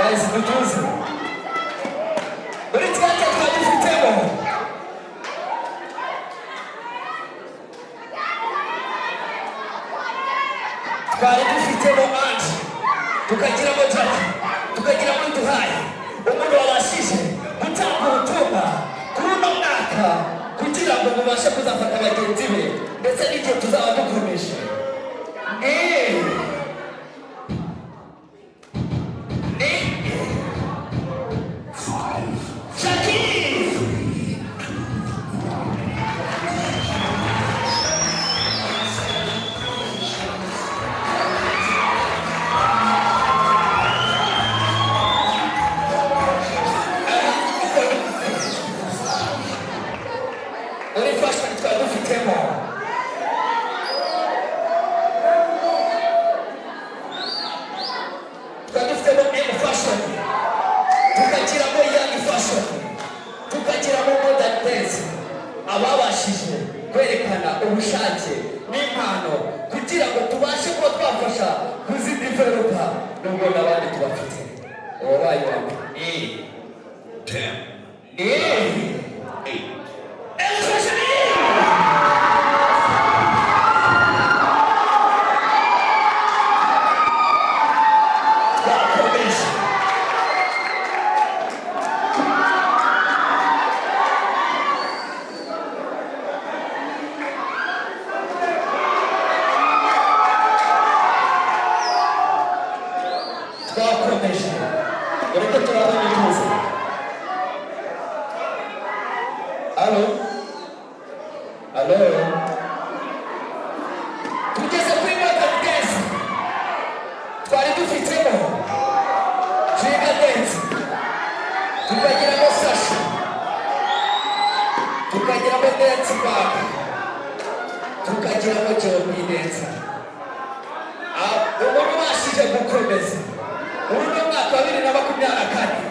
Guys, mutuze. Buri twate twabifitemo. Twari dufitemo anje. Tukagira mojaji. Tukagira muduhaye. Umuntu wabashije gutanga ubutumwa kuri uno mwaka kugira ngo mubashe kuzafata abagenzi be ndetse n'igihe tuzaba dukomeje. Ababashije kwerekana ubushake n'impano kugira ngo tubashe kuba twafasha kuzidevelopa nubwo n'abandi tubafite. Wabaye wamwe 10 8 Tugeze kuri mwaka dance. Twari dufitemo Jiga dance. Tukagiramo Sasha. Tukagiramo dance back. Tukagiramo Johnny dance. Umuntu washije gukomeza. Uruno mwaka wa 2024.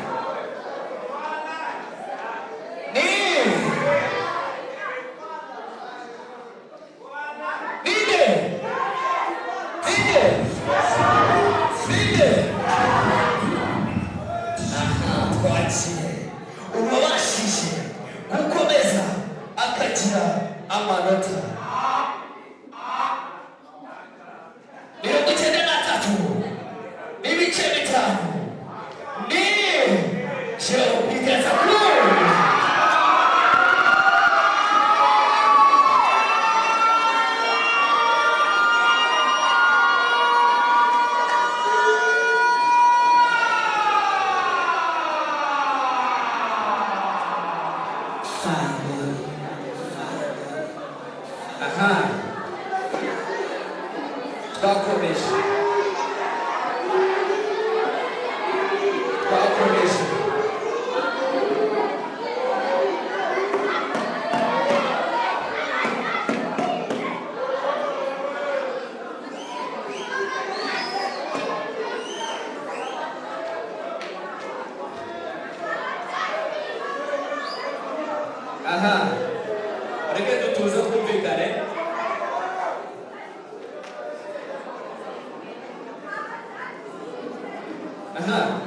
Umabashije gukomeza akagira amanota 93 n'ibice 5 ni Joe bigeza reka tutuze kumvikane.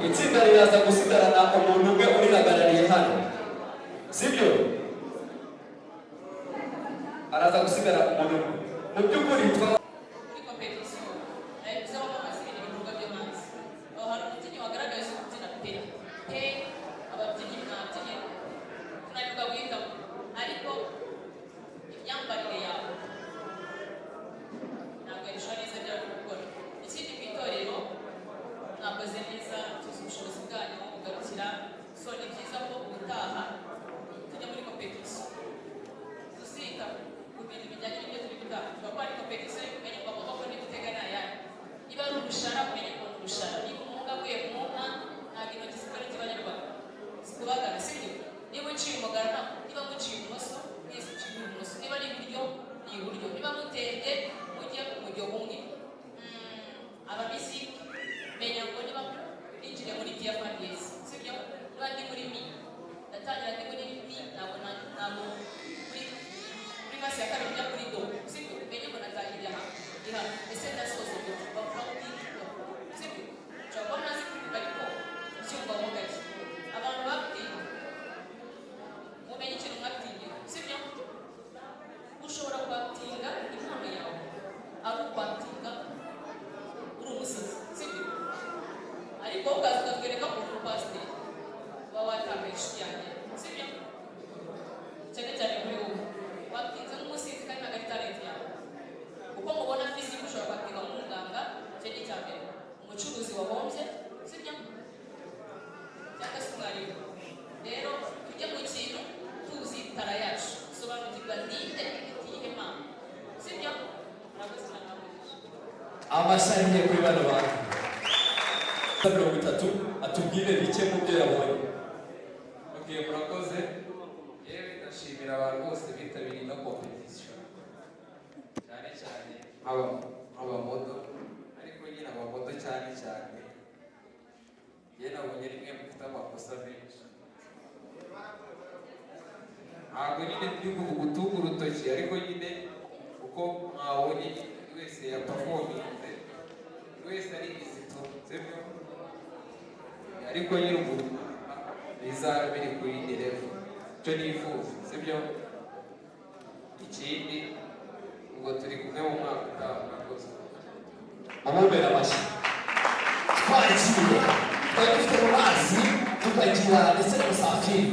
Itsinda riraza gusigarana umuntu umwe urihagarariye hano, sibyo? Araza gusigara umuntu umwe. Mu by'ukuri Tuzita ku bintu bijyanye n'ibyo turi gutanga. Tugakora competition amashyari kuri bano bantu 30 atubwire bike mu byo yabonye. Okay, murakoze. Yewe ndashimira abantu bose bitabiriye ino competition. Cyane cyane abamodo, ariko nyine abamodo cyane cyane. Yewe nabonye rimwe mufite amakosa menshi. Ntabwo nyine turi gutunga urutoki, ariko nyine uko mwabonye wese yaperforminze, wese ari izito, sibyo? Ariko nyine umuntu bizaba biri kuri indi level, cyo nifuza, sibyo? Ikindi ubwo turi kumwe mu mwaka utaha mwakoze. Amubera amashyi. Twaragiye, twari dufite mu mazi tukagira ndetse na musafiri.